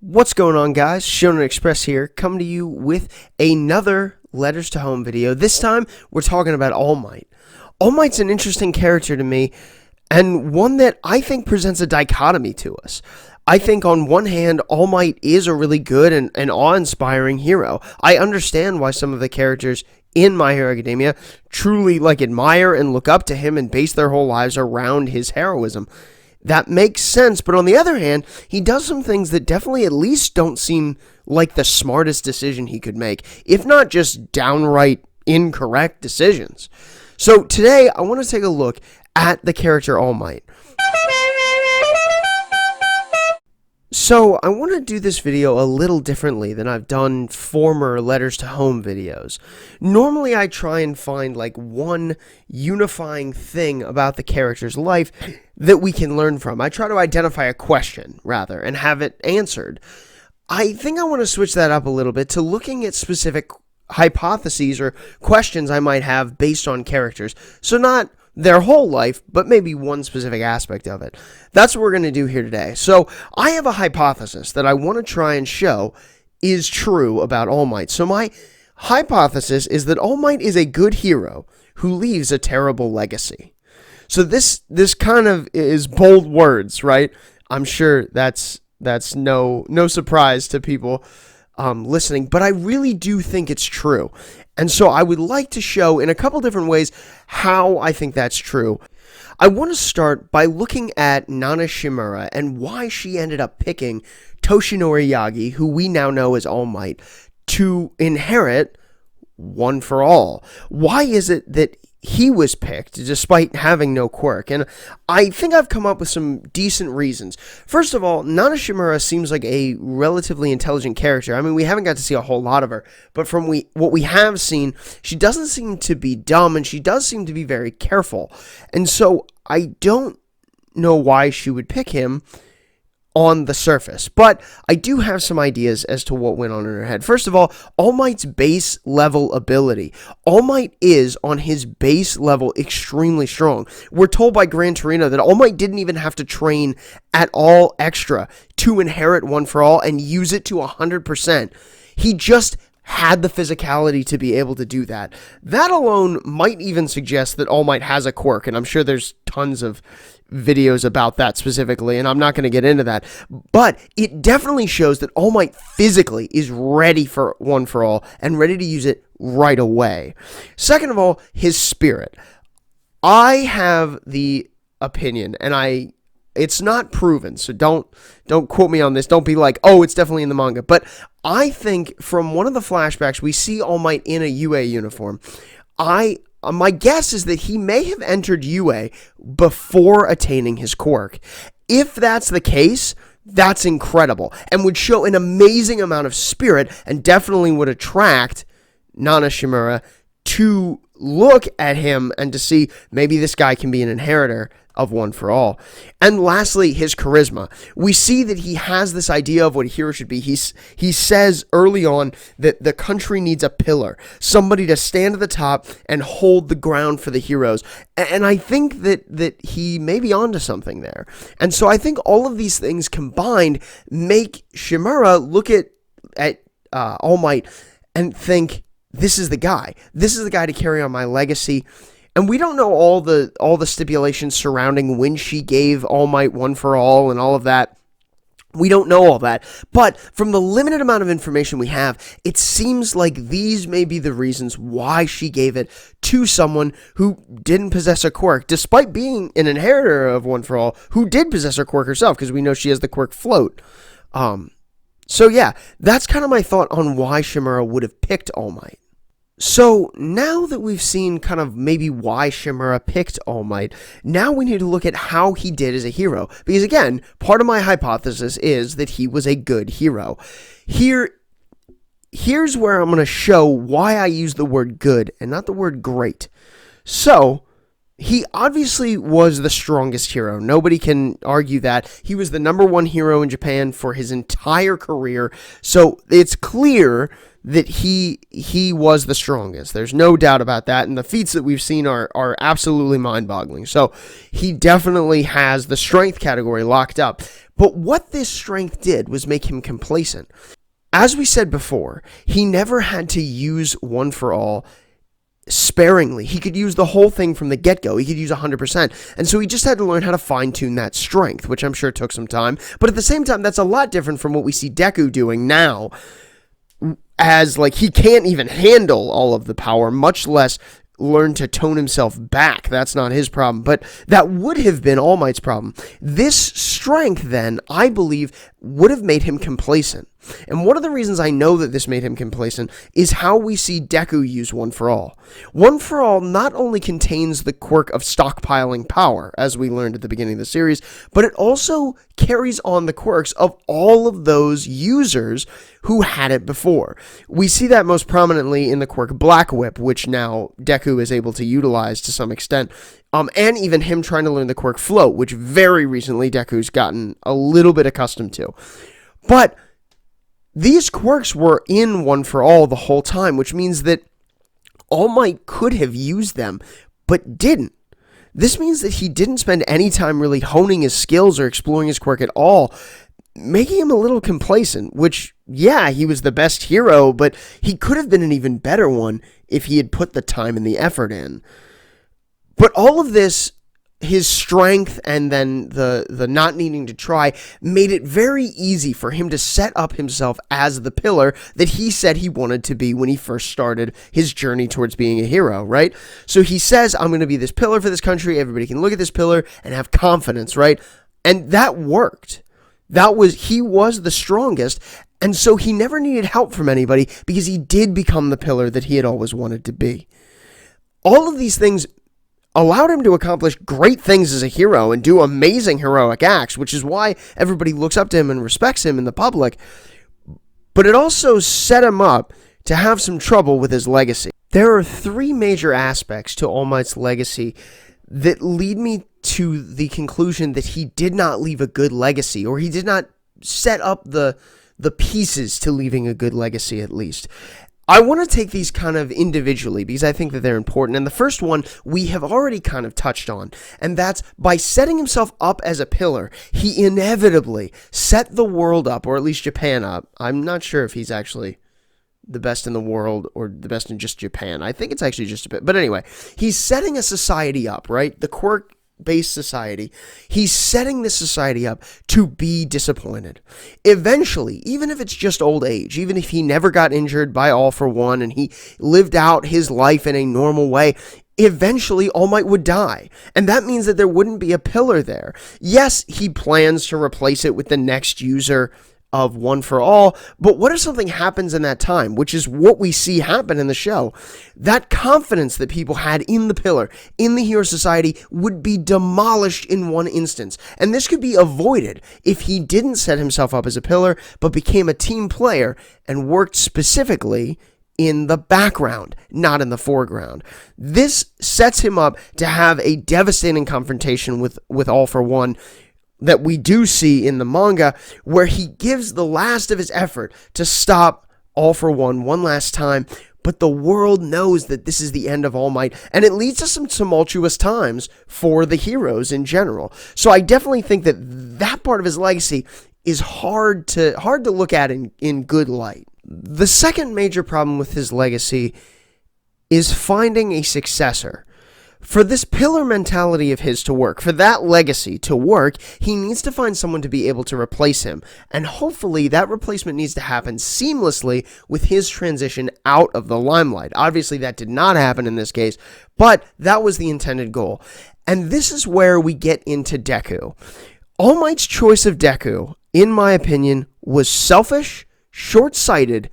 What's going on, guys? Shonen Express here, coming to you with another Letters to Home video. This time, we're talking about All Might. All Might's an interesting character to me, and one that I think presents a dichotomy to us. I think on one hand, All Might is a really good and awe-inspiring hero. I understand why some of the characters in My Hero Academia truly admire and look up to him and base their whole lives around his heroism. That makes sense, but on the other hand, he does some things that definitely at least don't seem like the smartest decision he could make, if not just downright incorrect decisions. So today, I want to take a look at the character All Might. So, I want to do this video a little differently than I've done former Letters to Home videos. Normally, I try and find one unifying thing about the character's life that we can learn from. I try to identify a question, rather, and have it answered. I think I want to switch that up a little bit to looking at specific hypotheses or questions I might have based on characters. So not their whole life, but maybe one specific aspect of it. That's what we're going to do here today. So I have a hypothesis that I want to try and show is true about All Might. So my hypothesis is that All Might is a good hero who leaves a terrible legacy. So this kind of is bold words, right? I'm sure that's no surprise to people listening, but I really do think it's true. And so I would like to show in a couple different ways how I think that's true. I want to start by looking at Nana Shimura and why she ended up picking Toshinori Yagi, who we now know as All Might, to inherit One for All. Why is it that he was picked despite having no quirk? And I think I've come up with some decent reasons. First of all, Nana Shimura seems like a relatively intelligent character. I mean, we haven't got to see a whole lot of her, but from what we have seen, she doesn't seem to be dumb, and she does seem to be very careful. And so I don't know why she would pick him on the surface, but I do have some ideas as to what went on in her head. First of all, All Might's base level ability. All Might is, on his base level, extremely strong. We're told by Gran Torino that All Might didn't even have to train at all extra to inherit One for All and use it to 100%. He just had the physicality to be able to do that. That alone might even suggest that All Might has a quirk, and I'm sure there's tons of videos about that specifically, and I'm not going to get into that, but it definitely shows that All Might physically is ready for One for All and ready to use it right away. Second of all, his spirit. I have the opinion, and it's not proven, so don't quote me on this. Don't be like, oh, it's definitely in the manga. But I think from one of the flashbacks, we see All Might in a UA uniform. My guess is that he may have entered UA before attaining his quirk. If that's the case, that's incredible and would show an amazing amount of spirit and definitely would attract Nana Shimura to look at him and to see maybe this guy can be an inheritor of One for All. And lastly, his charisma. We see that he has this idea of what a hero should be. He says early on that the country needs a pillar, somebody to stand at the top and hold the ground for the heroes. And I think that he may be onto something there. And so I think all of these things combined make Shimura look at All Might and think, this is the guy. This is the guy to carry on my legacy. And we don't know all the stipulations surrounding when she gave All Might One for All and all of that. We don't know all that. But from the limited amount of information we have, it seems like these may be the reasons why she gave it to someone who didn't possess a quirk, despite being an inheritor of One for All, who did possess her quirk herself, because we know she has the quirk Float. So yeah, that's kind of my thought on why Shimura would have picked All Might. So now that we've seen kind of maybe why Shimura picked All Might, now we need to look at how he did as a hero. Because again, part of my hypothesis is that he was a good hero. Here's where I'm going to show why I use the word good and not the word great. So he obviously was the strongest hero. Nobody can argue that. He was the number one hero in Japan for his entire career. So it's clear that he was the strongest. There's no doubt about that. And the feats that we've seen are absolutely mind-boggling. So he definitely has the strength category locked up. But what this strength did was make him complacent. As we said before, he never had to use One for All sparingly. He could use the whole thing from the get-go. He could use 100%. And so he just had to learn how to fine-tune that strength, which I'm sure took some time. But at the same time, that's a lot different from what we see Deku doing now, as like he can't even handle all of the power, much less learn to tone himself back. That's not his problem, but that would have been All Might's problem. This strength, then, I believe, would have made him complacent. And one of the reasons I know that this made him complacent is how we see Deku use One for All. One for All not only contains the quirk of stockpiling power, as we learned at the beginning of the series, but it also carries on the quirks of all of those users who had it before. We see that most prominently in the quirk Black Whip, which now Deku is able to utilize to some extent. And even him trying to learn the quirk Float, which very recently Deku's gotten a little bit accustomed to. But these quirks were in One for All the whole time, which means that All Might could have used them, but didn't. This means that he didn't spend any time really honing his skills or exploring his quirk at all, making him a little complacent, which, yeah, he was the best hero, but he could have been an even better one if he had put the time and the effort in. But all of this, his strength and then the not needing to try, made it very easy for him to set up himself as the pillar that he said he wanted to be when he first started his journey towards being a hero, right? So he says, I'm going to be this pillar for this country. Everybody can look at this pillar and have confidence, right? And that worked. He was the strongest. And so he never needed help from anybody because he did become the pillar that he had always wanted to be. All of these things allowed him to accomplish great things as a hero and do amazing heroic acts, which is why everybody looks up to him and respects him in the public. But it also set him up to have some trouble with his legacy. There are three major aspects to All Might's legacy that lead me to the conclusion that he did not leave a good legacy, or he did not set up the pieces to leaving a good legacy, at least. I want to take these kind of individually because I think that they're important. And the first one we have already kind of touched on, and that's by setting himself up as a pillar, he inevitably set the world up, or at least Japan up. I'm not sure if he's actually the best in the world or the best in just Japan. I think it's actually just Japan. But anyway, he's setting a society up, right? The quirk-based society. He's setting this society up to be disappointed. Eventually, even if it's just old age, even if he never got injured by All for One and he lived out his life in a normal way, eventually All Might would die. And that means that there wouldn't be a pillar there. Yes, he plans to replace it with the next user of One for All, but what if something happens in that time, which is what we see happen in the show? That confidence that people had in the pillar, in the Hero Society, would be demolished in one instance. And this could be avoided if he didn't set himself up as a pillar, but became a team player and worked specifically in the background, not in the foreground. This sets him up to have a devastating confrontation with All for One that we do see in the manga, where he gives the last of his effort to stop All for One last time, but the world knows that this is the end of All Might, and it leads to some tumultuous times for the heroes in general. So I definitely think that that part of his legacy is hard to look at in good light. The second major problem with his legacy is finding a successor. For this pillar mentality of his to work, for that legacy to work, he needs to find someone to be able to replace him. And hopefully that replacement needs to happen seamlessly with his transition out of the limelight. Obviously that did not happen in this case, but that was the intended goal. And this is where we get into Deku. All Might's choice of Deku, in my opinion, was selfish, short-sighted,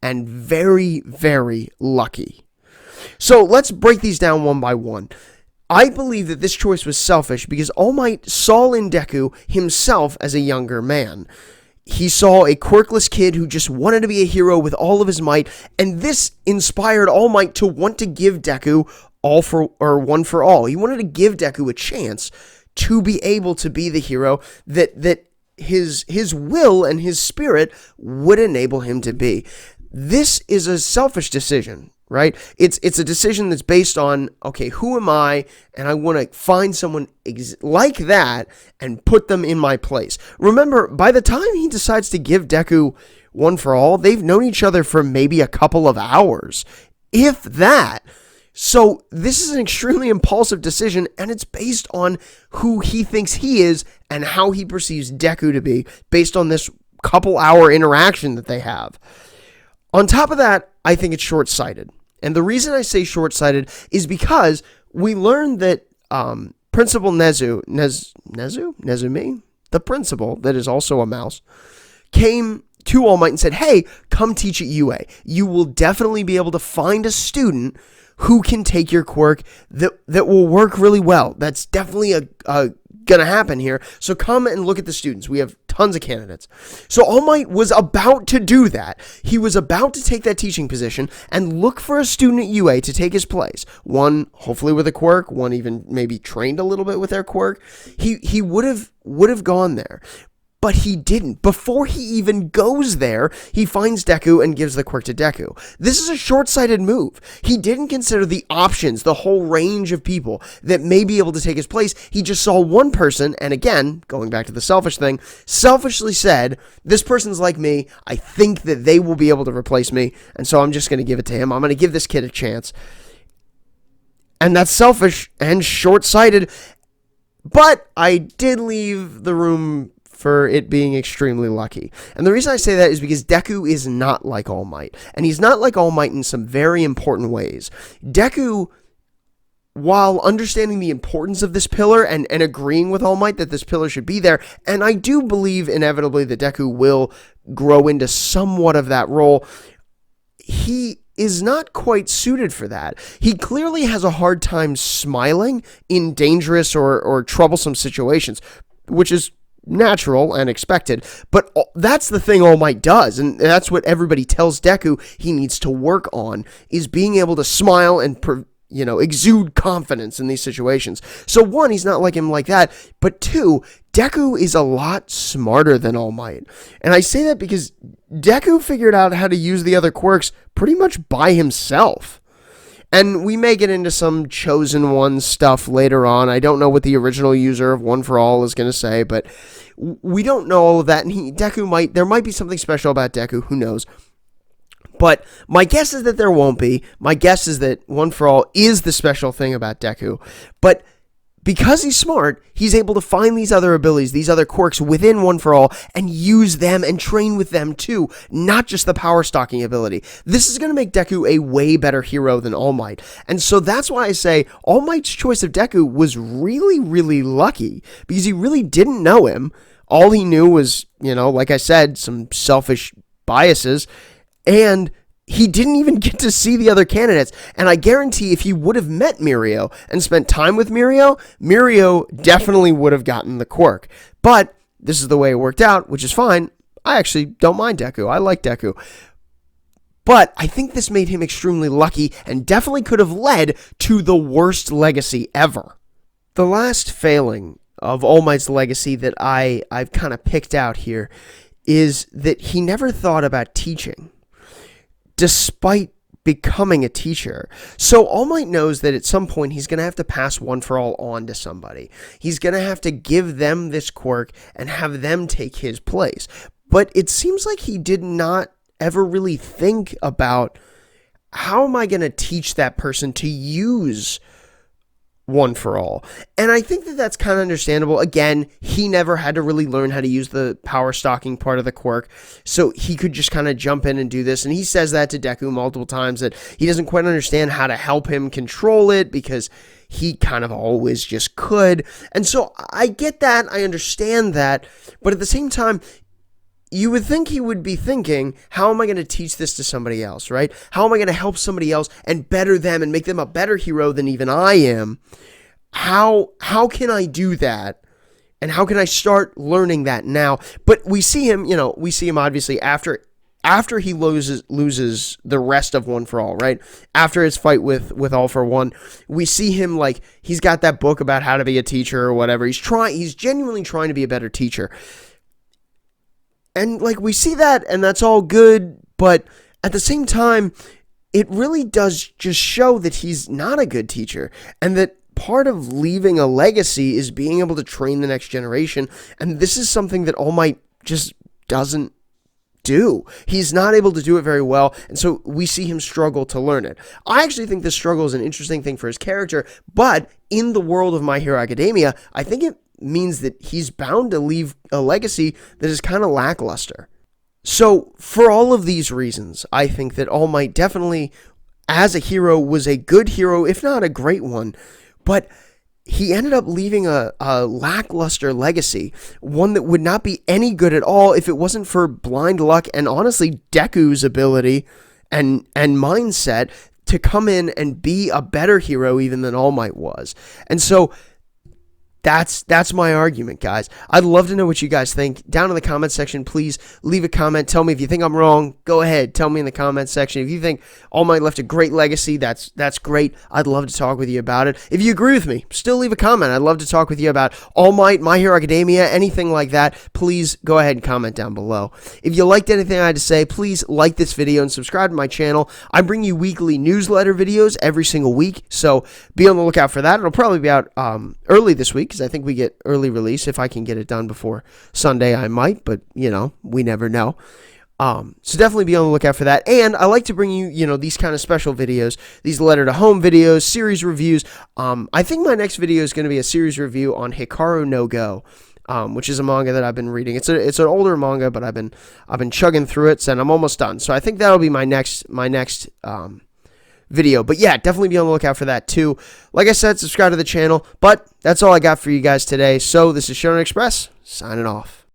and very, very lucky. So let's break these down one by one. I believe that this choice was selfish because All Might saw in Deku himself as a younger man. He saw a quirkless kid who just wanted to be a hero with all of his might, and this inspired All Might to want to give Deku all for, or one for all. He wanted to give Deku a chance to be able to be the hero that his will and his spirit would enable him to be. This is a selfish decision, right? It's a decision that's based on, okay, who am I? And I want to find someone like that and put them in my place. Remember, by the time he decides to give Deku one for all, they've known each other for maybe a couple of hours, if that. So this is an extremely impulsive decision, and it's based on who he thinks he is and how he perceives Deku to be, based on this couple-hour interaction that they have. On top of that, I think it's short-sighted. And the reason I say short-sighted is because we learned that Principal Nezumi, the principal that is also a mouse, came to All Might and said, hey, come teach at UA. You will definitely be able to find a student who can take your quirk that will work really well. That's definitely gonna happen here. So come and look at the students. We have tons of candidates. So All Might was about to do that. He was about to take that teaching position and look for a student at UA to take his place. One hopefully with a quirk, one even maybe trained a little bit with their quirk. He would have gone there. But he didn't. Before he even goes there, he finds Deku and gives the quirk to Deku. This is a short-sighted move. He didn't consider the options, the whole range of people that may be able to take his place. He just saw one person, and again, going back to the selfish thing, selfishly said, this person's like me, I think that they will be able to replace me, and so I'm just going to give it to him. I'm going to give this kid a chance. And that's selfish and short-sighted, but I did leave the room for it being extremely lucky. And the reason I say that is because Deku is not like All Might. And he's not like All Might in some very important ways. Deku, while understanding the importance of this pillar and agreeing with All Might that this pillar should be there, and I do believe inevitably that Deku will grow into somewhat of that role, he is not quite suited for that. He clearly has a hard time smiling in dangerous or troublesome situations, which is natural and expected, but that's the thing All Might does, and that's what everybody tells Deku he needs to work on, is being able to smile and exude confidence in these situations. So one, he's not like him like that, but two, Deku is a lot smarter than All Might. And I say that because Deku figured out how to use the other quirks pretty much by himself. And we may get into some Chosen One stuff later on. I don't know what the original user of One for All is going to say, but we don't know all of that. And there might be something special about Deku, who knows. But my guess is that there won't be. My guess is that One for All is the special thing about Deku. But because he's smart, he's able to find these other abilities, these other quirks within One for All, and use them and train with them too, not just the power stocking ability. This is going to make Deku a way better hero than All Might. And so that's why I say All Might's choice of Deku was really, really lucky, because he really didn't know him. All he knew was, like I said, some selfish biases, and he didn't even get to see the other candidates. And I guarantee if he would have met Mirio and spent time with Mirio, Mirio definitely would have gotten the quirk. But this is the way it worked out, which is fine. I actually don't mind Deku. I like Deku. But I think this made him extremely lucky and definitely could have led to the worst legacy ever. The last failing of All Might's legacy that I've kind of picked out here is that he never thought about teaching, despite becoming a teacher. So All Might knows that at some point he's going to have to pass One for All on to somebody. He's going to have to give them this quirk and have them take his place. But it seems like he did not ever really think about, how am I going to teach that person to use One for All? And I think that that's kind of understandable. Again, he never had to really learn how to use the power stocking part of the quirk, so he could just kind of jump in and do this. And he says that to Deku multiple times, that he doesn't quite understand how to help him control it because he kind of always just could. And so I get that, I understand that, but at the same time, you would think he would be thinking, how am I going to teach this to somebody else, right? How am I going to help somebody else and better them and make them a better hero than even I am? How can I do that? And how can I start learning that now? But we see him, obviously after after he loses the rest of One for All, right? After his fight with All for One, we see him like he's got that book about how to be a teacher or whatever. He's genuinely trying to be a better teacher. And like we see that, and that's all good, but at the same time, it really does just show that he's not a good teacher, and that part of leaving a legacy is being able to train the next generation. And this is something that All Might just doesn't do. He's not able to do it very well, and so we see him struggle to learn it. I actually think this struggle is an interesting thing for his character, but in the world of My Hero Academia, I think it means that he's bound to leave a legacy that is kind of lackluster. So for all of these reasons, I think that All Might definitely, as a hero, was a good hero, if not a great one, but he ended up leaving a lackluster legacy, one that would not be any good at all if it wasn't for blind luck and honestly Deku's ability and mindset to come in and be a better hero even than All Might was. And so that's my argument, guys. I'd love to know what you guys think. Down in the comment section, please leave a comment. Tell me if you think I'm wrong. Go ahead. Tell me in the comment section. If you think All Might left a great legacy, that's great. I'd love to talk with you about it. If you agree with me, still leave a comment. I'd love to talk with you about All Might, My Hero Academia, anything like that. Please go ahead and comment down below. If you liked anything I had to say, please like this video and subscribe to my channel. I bring you weekly newsletter videos every single week, so be on the lookout for that. It'll probably be out early this week, because I think we get early release. If I can get it done before Sunday, I might, but we never know. So definitely be on the lookout for that. And I like to bring you, these kind of special videos, these letter to home videos, series reviews. I think my next video is going to be a series review on Hikaru no Go, which is a manga that I've been reading. It's an older manga, but I've been chugging through it, and I'm almost done. So I think that'll be my next video. But yeah, definitely be on the lookout for that too. Like I said, subscribe to the channel. But that's all I got for you guys today. So this is Shonen Express, signing off.